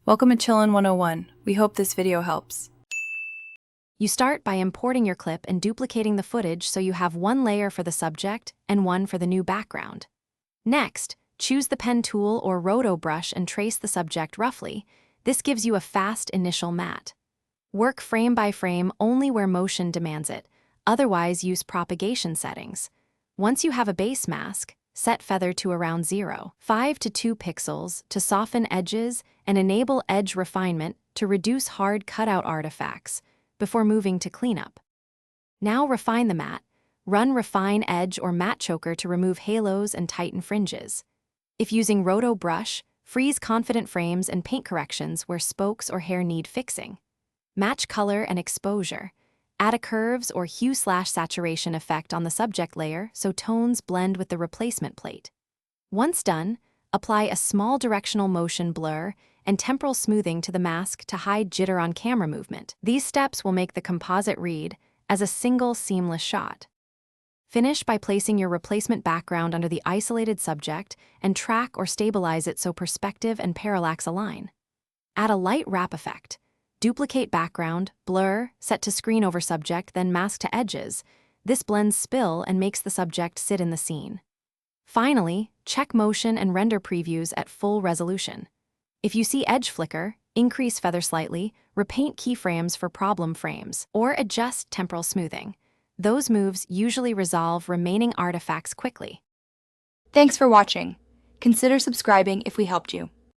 Welcome to Chillin' 101. We hope this video helps. You start by importing your clip and duplicating the footage so you have one layer for the subject and one for the new background. Next, choose the pen tool or roto brush and trace the subject roughly. This gives you a fast initial matte. Work frame by frame only where motion demands it, otherwise use propagation settings. Once you have a base mask, set feather to around 0.5 to 2 pixels to soften edges and enable edge refinement to reduce hard cutout artifacts before moving to cleanup. Now refine the matte. Run Refine Edge or Matte Choker to remove halos and tighten fringes. If using roto brush, freeze confident frames and paint corrections where spokes or hair need fixing. Match color and exposure. Add a curves or hue/saturation effect on the subject layer so tones blend with the replacement plate. Once done, apply a small directional motion blur and temporal smoothing to the mask to hide jitter on camera movement. These steps will make the composite read as a single seamless shot. Finish by placing your replacement background under the isolated subject and track or stabilize it so perspective and parallax align. Add a light wrap effect. Duplicate background, blur, set to screen over subject, then mask to edges. This blends spill and makes the subject sit in the scene. Finally, check motion and render previews at full resolution. If you see edge flicker, increase feather slightly, repaint keyframes for problem frames, or adjust temporal smoothing. Those moves usually resolve remaining artifacts quickly. Thanks for watching. Consider subscribing if we helped you.